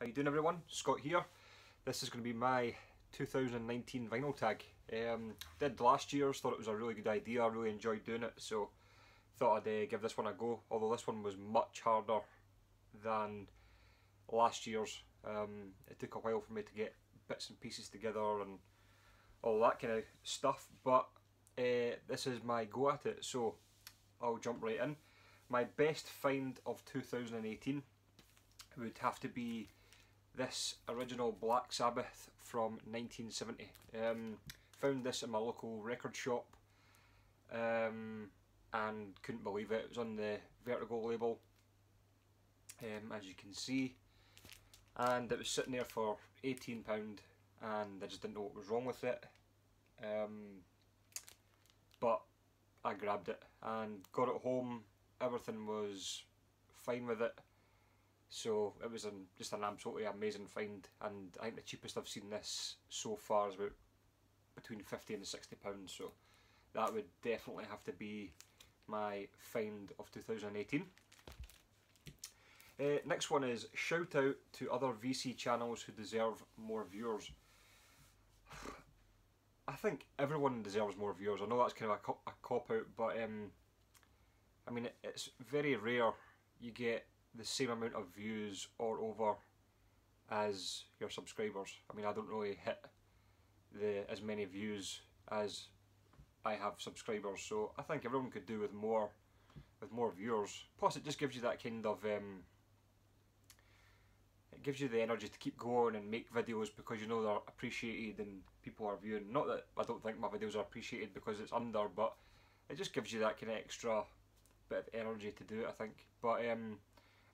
How you doing, everyone? Scott here. This is going to be my 2019 vinyl tag. Did last year's, thought it was a really good idea, I really enjoyed doing it, so thought I'd give this one a go, although this one was much harder than last year's. It took a while for me to get bits and pieces together and all that kind of stuff, but this is my go at it, so I'll jump right in. My best find of 2018 would have to be this original Black Sabbath from 1970. Found this in my local record shop and couldn't believe it. It was on the Vertigo label, as you can see, and it was sitting there for £18 and I just didn't know what was wrong with it. But I grabbed it and got it home. Everything was fine with it, so it was just an absolutely amazing find, and I think the cheapest I've seen this so far is about between £50 and £60, so that would definitely have to be my find of 2018. Next one is shout out to other VC channels who deserve more viewers. I think everyone deserves more viewers. I know that's kind of a cop out, but I mean, it's very rare you get the same amount of views or over as your subscribers. I mean, I don't really hit as many views as I have subscribers, so I think everyone could do with more viewers. Plus, it just gives you that kind of it gives you the energy to keep going and make videos because you know they're appreciated and people are viewing. Not that I don't think my videos are appreciated because it's under, but it just gives you that kind of extra bit of energy to do it, I think. But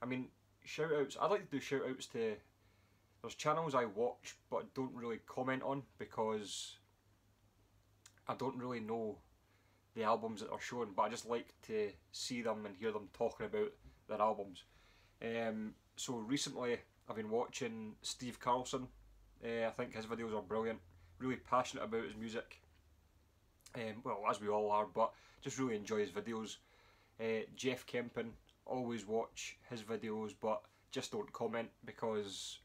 I mean, shout outs, I'd like to do shout outs to, there's channels I watch but don't really comment on because I don't really know the albums that they're showing, but I just like to see them and hear them talking about their albums. So recently I've been watching Steve Carlson. I think his videos are brilliant, really passionate about his music. Well, as we all are, but just really enjoy his videos. Jeff Kempin, always watch his videos but just don't comment because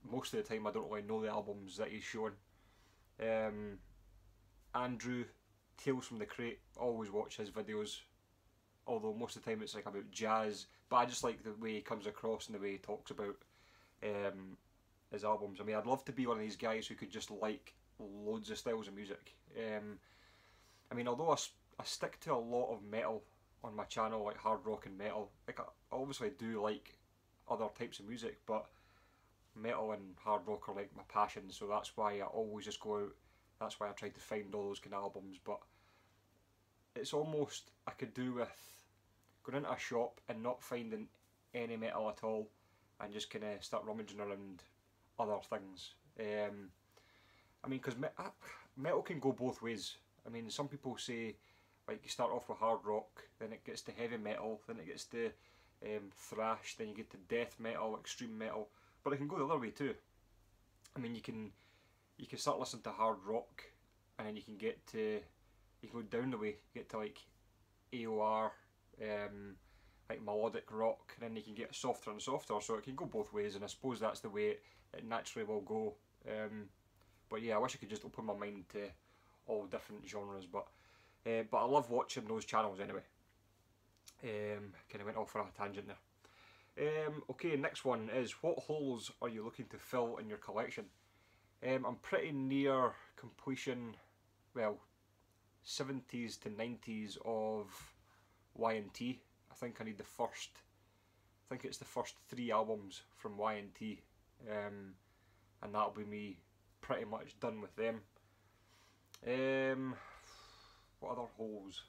most of the time I don't really know the albums that he's showing. Andrew, Tales from the Crate, always watch his videos, although most of the time it's like about jazz, but I just like the way he comes across and the way he talks about his albums. I mean, I'd love to be one of these guys who could just like loads of styles of music. I mean, although I stick to a lot of metal on my channel, like hard rock and metal, like I obviously do like other types of music, but metal and hard rock are like my passion, so that's why I always just go out, that's why I try to find all those kind of albums. But it's almost, I could do with going into a shop and not finding any metal at all and just kind of start rummaging around other things. I mean, because metal can go both ways. I mean, some people say, like, you start off with hard rock, then it gets to heavy metal, then it gets to thrash, then you get to death metal, extreme metal, but it can go the other way too. I mean, you can start listening to hard rock, and then you can go down the way, get to like AOR, like melodic rock, and then you can get softer and softer, so it can go both ways, and I suppose that's the way it naturally will go. But yeah, I wish I could just open my mind to all different genres, but I love watching those channels anyway. Kind of went off on a tangent there. Okay, next one is, what holes are you looking to fill in your collection? I'm pretty near completion, well, 70s to 90s of Y&T. I think I need I think it's the first 3 albums from Y&T, and that'll be me pretty much done with them. What other holes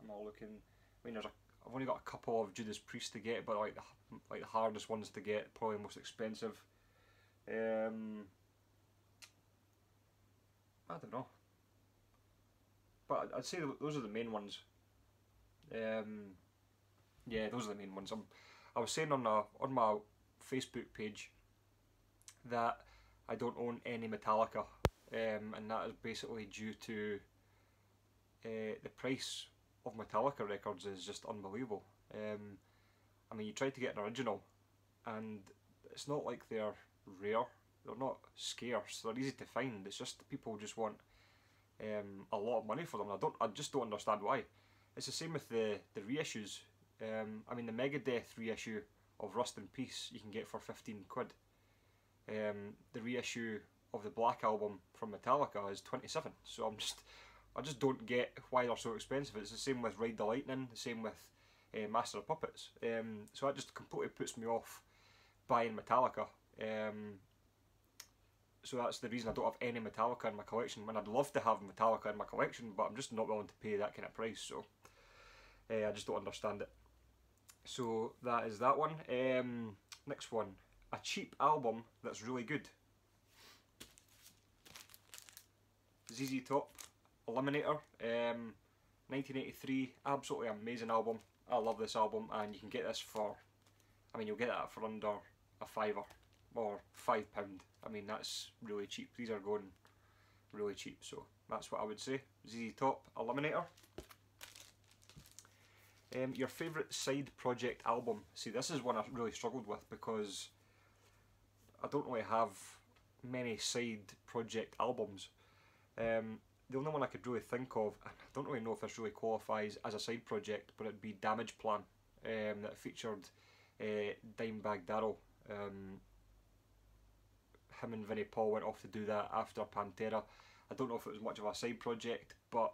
am I looking? I mean, I've only got a couple of Judas Priest to get, but like the hardest ones to get, probably most expensive. I don't know, but I'd say those are the main ones. Yeah, those are the main ones. I was saying on my Facebook page that I don't own any Metallica, and that is basically due to the price of Metallica records is just unbelievable. I mean, you try to get an original, and it's not like they're rare. They're not scarce. They're easy to find. It's just people just want a lot of money for them. I just don't understand why. It's the same with the reissues. I mean, the Megadeth reissue of Rust in Peace you can get for 15 quid. The reissue of the Black Album from Metallica is 27. So I just don't get why they're so expensive. It's the same with Ride the Lightning. The same with Master of Puppets. So that just completely puts me off buying Metallica. So that's the reason I don't have any Metallica in my collection. When I'd love to have Metallica in my collection, but I'm just not willing to pay that kind of price. So I just don't understand it. So that is that one. Next one, a cheap album that's really good. ZZ Top, Eliminator, 1983, absolutely amazing album. I love this album, and you can get this for, I mean, you'll get that for under a fiver or £5. I mean, that's really cheap. These are going really cheap, so that's what I would say. ZZ Top, Eliminator. Your favourite side project album. See, this is one I really struggled with because I don't really have many side project albums. The only one I could really think of, and I don't really know if this really qualifies as a side project, but it'd be Damage Plan, that featured Dimebag Darrell. Him and Vinnie Paul went off to do that after Pantera. I don't know if it was much of a side project, but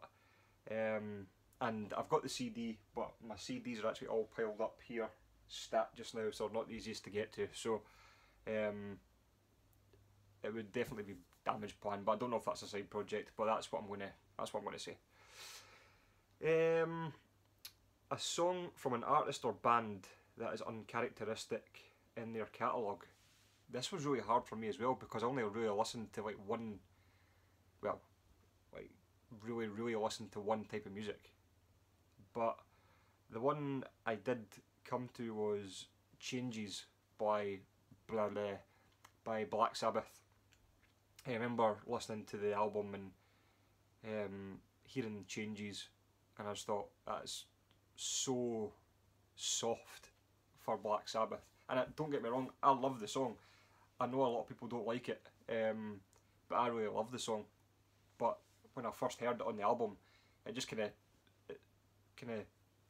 and I've got the CD, but my CDs are actually all piled up here, stacked just now, so they're not the easiest to get to. So it would definitely be Damage Plan, but I don't know if that's a side project. But that's what I'm gonna say. A song from an artist or band that is uncharacteristic in their catalogue. This was really hard for me as well because I only really listened to like one, well, like really listened to one type of music. But the one I did come to was Changes by Black Sabbath. I remember listening to the album and hearing Changes, and I just thought that's so soft for Black Sabbath. And don't get me wrong, I love the song. I know a lot of people don't like it, but I really love the song. But when I first heard it on the album, it just kind of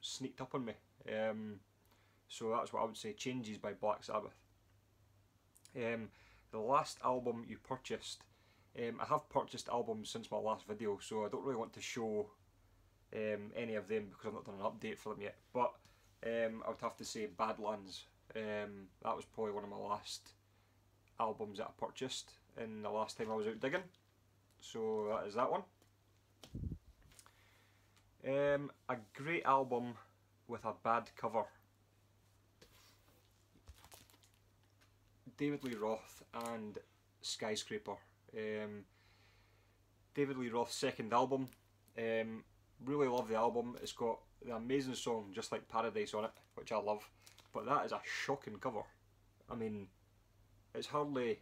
sneaked up on me. So that's what I would say. Changes by Black Sabbath. The last album you purchased. I have purchased albums since my last video, so I don't really want to show any of them because I've not done an update for them yet. But I would have to say Badlands. That was probably one of my last albums that I purchased in the last time I was out digging. So that is that one. A great album with a bad cover. David Lee Roth and Skyscraper. David Lee Roth's second album. Really love the album. It's got the amazing song Just Like Paradise on it, which I love. But that is a shocking cover. I mean, it's hardly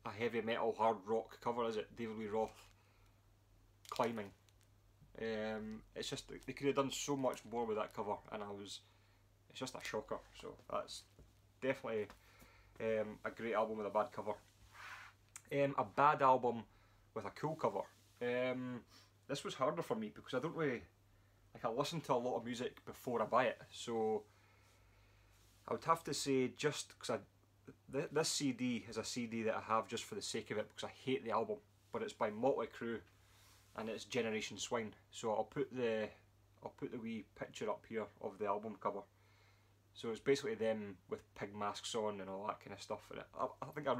a heavy metal hard rock cover, is it? David Lee Roth climbing. It's just, they could have done so much more with that cover, and it's just a shocker. So that's definitely a great album with a bad cover. A bad album with a cool cover. This was harder for me because I don't really, like, I listen to a lot of music before I buy it, so I would have to say, just because this CD is a CD that I have just for the sake of it because I hate the album, but it's by Motley Crue and it's Generation Swine. So I'll put the wee picture up here of the album cover. So it's basically them with pig masks on and all that kind of stuff. And I think I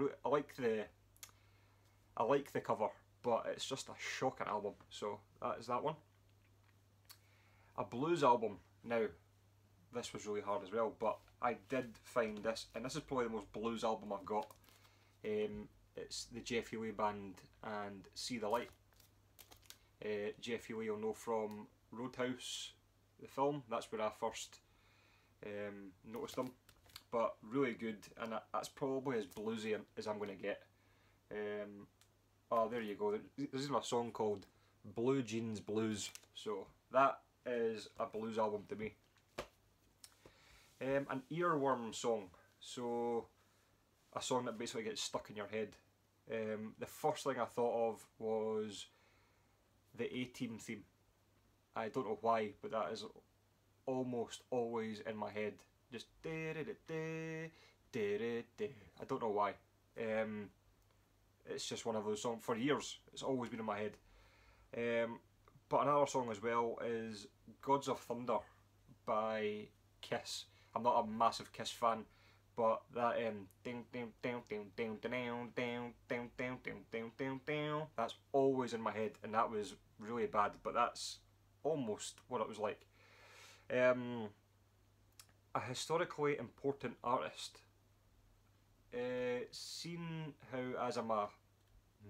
like the cover, but it's just a shocking album. So that is that one. A blues album. Now, this was really hard as well, but I did find this, and this is probably the most blues album I've got. It's the Jeff Healey Band and See the Light. Jeff Healey you'll know from Roadhouse, the film. That's where I first noticed him. But really good, and that's probably as bluesy as I'm going to get. Oh, there you go. This is my song called Blue Jeans Blues. So that is a blues album to me. An earworm song. So a song that basically gets stuck in your head. The first thing I thought of was the A-Team theme. I don't know why, but that is almost always in my head. Just I don't know why. It's just one of those songs. For years, it's always been in my head. But another song as well is Gods of Thunder by Kiss. I'm not a massive Kiss fan, but that that's always in my head, and that was really bad, but that's almost what it was like. A historically important artist. Seeing how, as I'm a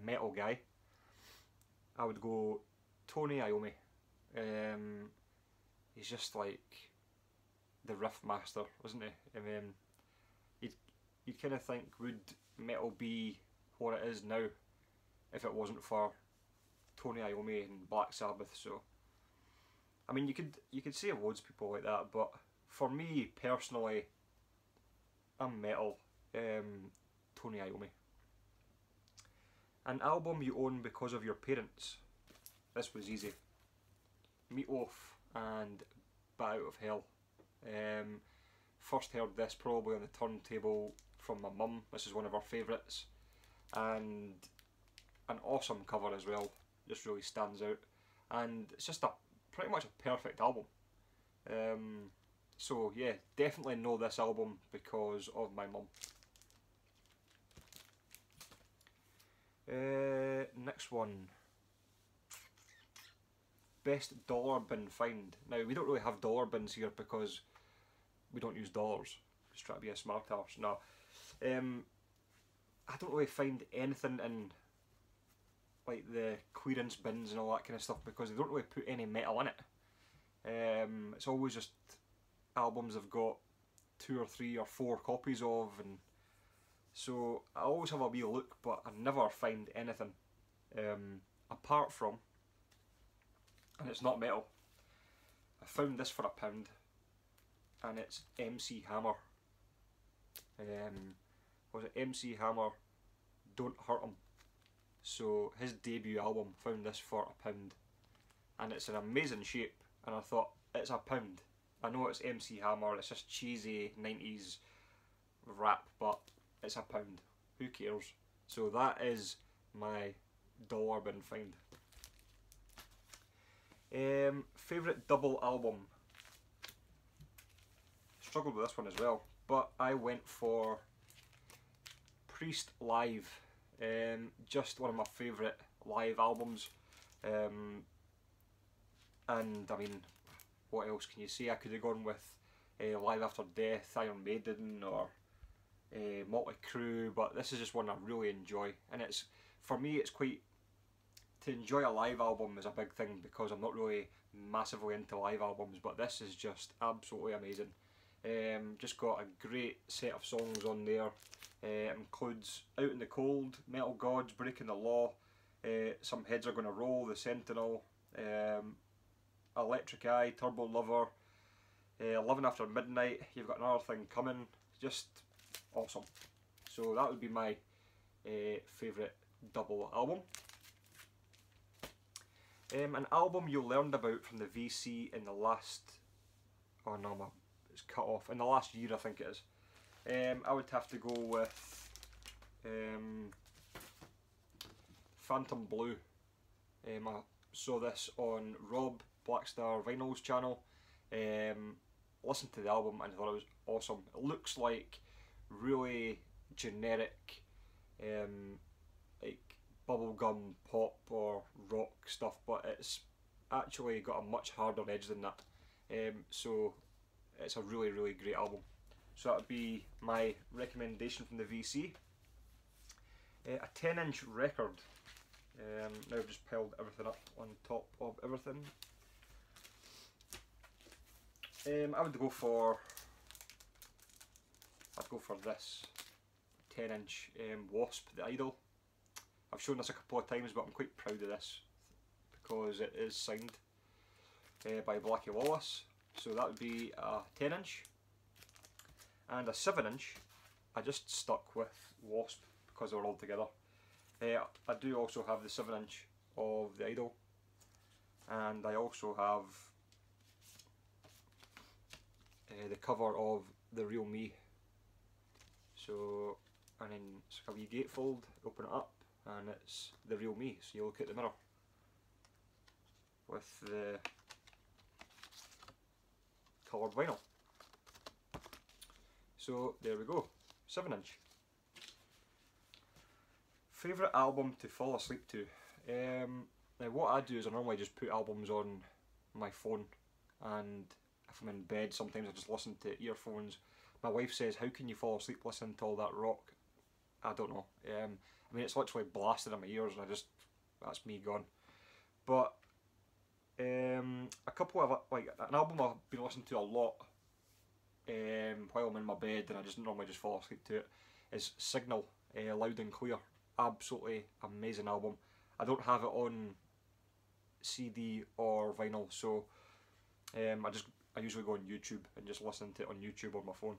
metal guy, I would go Tony Iommi. He's just like the riff master, wasn't he? You'd kind of think, would metal be what it is now if it wasn't for Tony Iommi and Black Sabbath? So, I mean, you could say loads of people like that, but for me personally, I'm metal. Tony Iommi. An album you own because of your parents. This was easy. Meatloaf and Bat Out of Hell. First heard this probably on the turntable from my mum. This is one of her favourites, and an awesome cover as well. Just really stands out, and it's just pretty much a perfect album. So yeah, definitely know this album because of my mum. Next one. Best dollar bin find. Now, we don't really have dollar bins here because we don't use dollars. Just try to be a smart arse. No. I don't really find anything in like the clearance bins and all that kind of stuff because they don't really put any metal in it. It's always just albums I've got 2 or 3 or 4 copies of, and so I always have a wee look, but I never find anything apart from, and it's not metal. I found this for £1, and it's MC Hammer. Was it MC Hammer? Don't Hurt 'Em. So his debut album, found this for £1, and it's an amazing shape. And I thought, it's £1. I know it's MC Hammer. It's just cheesy 90s rap, but it's £1. Who cares? So that is my dollar bin find. Favourite double album. Struggled with this one as well, but I went for Priest Live. Just one of my favourite live albums. And I mean, what else can you say? I could have gone with Live After Death, Iron Maiden, or Motley Crue, but this is just one I really enjoy, and it's, for me, it's quite, to enjoy a live album is a big thing because I'm not really massively into live albums, but this is just absolutely amazing. Just got a great set of songs on there. It includes Out in the Cold, Metal Gods, Breaking the Law, Some Heads Are Gonna Roll, The Sentinel, Electric Eye, Turbo Lover, Living After Midnight, You've Got Another Thing Coming. Just awesome. So that would be my favourite double album. An album you learned about from the VC in the last, oh no, it's cut off, in the last year I think it is. I would have to go with Phantom Blue. I saw this on Rob Blackstar Vinyl's channel. Listened to the album and I thought it was awesome. It looks like really generic like bubblegum pop or rock stuff, but it's actually got a much harder edge than that. So it's a really, really great album. So that would be my recommendation from the VC. A 10-inch record. Now I've just piled everything up on top of everything. I would go for, this 10-inch Wasp, The Idol. I've shown this a couple of times, but I'm quite proud of this because it is signed by Blackie Lawless. So that would be a 10-inch. And a 7-inch I just stuck with Wasp because they were all together. I do also have the 7-inch of The Idol, and I also have the cover of The Real Me. So, and then it's a wee gatefold, open it up, and it's The Real Me. So you look at the mirror with the coloured vinyl. So there we go, 7-inch. Favourite album to fall asleep to? Now what I do is I normally just put albums on my phone, and if I'm in bed sometimes I just listen to earphones. My wife says, how can you fall asleep listening to all that rock? I don't know. I mean, it's literally blasted in my ears, and that's me gone. But a couple of, like, an album I've been listening to a lot while I'm in my bed, and I just normally just fall asleep to it, is Signal, Loud and Clear. Absolutely amazing album. I don't have it on CD or vinyl, so I usually go on YouTube and just listen to it on YouTube on my phone.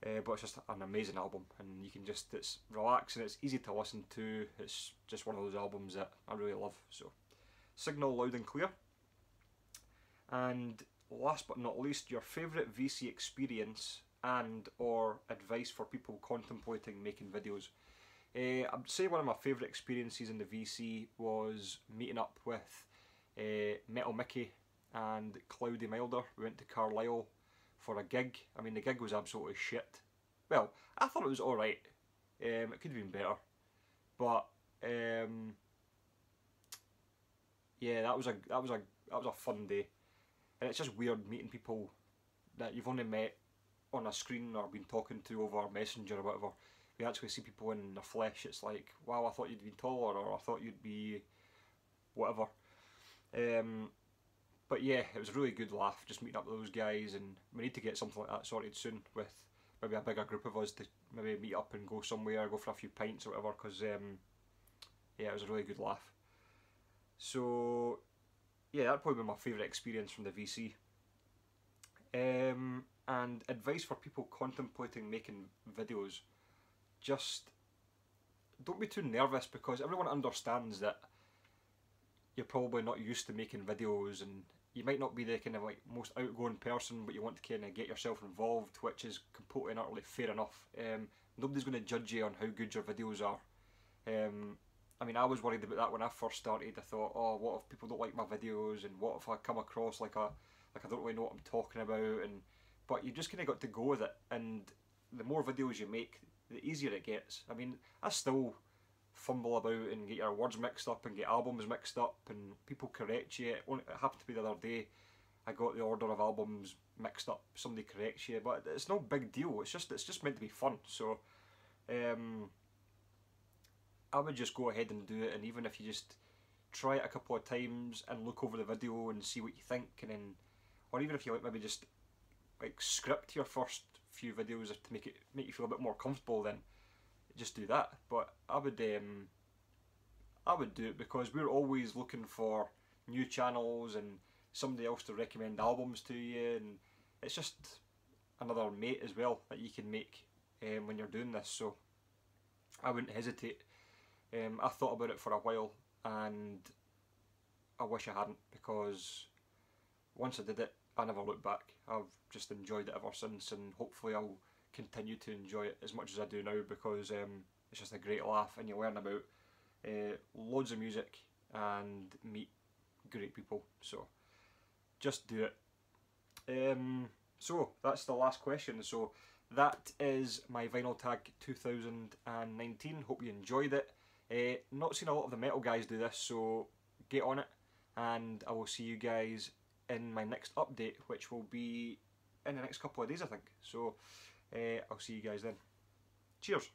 But it's just an amazing album, and you can just, it's relaxing, it's easy to listen to, it's just one of those albums that I really love. So Signal, Loud and Clear. And last but not least, your favourite VC experience and or advice for people contemplating making videos. I'd say one of my favourite experiences in the VC was meeting up with Metal Mickey and Cloudy Milder. We went to Carlisle for a gig. I mean, the gig was absolutely shit. Well, I thought it was alright. It could have been better. But yeah, that was a fun day. And it's just weird meeting people that you've only met on a screen or been talking to over Messenger or whatever. You actually see people in the flesh. It's like, wow, I thought you'd be taller, or I thought you'd be whatever. But yeah, it was a really good laugh just meeting up with those guys, and we need to get something like that sorted soon with maybe a bigger group of us to maybe meet up and go somewhere, go for a few pints or whatever, because yeah, it was a really good laugh. So yeah, that'd probably be my favourite experience from the VC. And advice for people contemplating making videos: just don't be too nervous, because everyone understands that you're probably not used to making videos, and you might not be the kind of like most outgoing person, but you want to kind of get yourself involved, which is completely and utterly fair enough. Nobody's going to judge you on how good your videos are. I mean, I was worried about that when I first started. I thought, oh, what if people don't like my videos, and what if I come across like I don't really know what I'm talking about, but you just kind of got to go with it, and the more videos you make, the easier it gets. I mean, I still fumble about and get your words mixed up and get albums mixed up, and people correct you. It happened to me the other day. I got the order of albums mixed up. Somebody corrects you, but it's no big deal. It's just meant to be fun. So I would just go ahead and do it, and even if you just try it a couple of times and look over the video and see what you think, and then, or even if you like maybe just like script your first few videos to make you feel a bit more comfortable, then just do that. But I would do it, because we're always looking for new channels and somebody else to recommend albums to you, and it's just another mate as well that you can make when you're doing this. So I wouldn't hesitate. I thought about it for a while, and I wish I hadn't, because once I did it, I never looked back. I've just enjoyed it ever since, and hopefully I'll continue to enjoy it as much as I do now, because it's just a great laugh, and you learn about loads of music and meet great people. So just do it. So that's the last question. So that is my Vinyl Tag 2019. Hope you enjoyed it. Not seen a lot of the metal guys do this, so get on it, and I will see you guys in my next update, which will be in the next couple of days, I think. So I'll see you guys then. Cheers.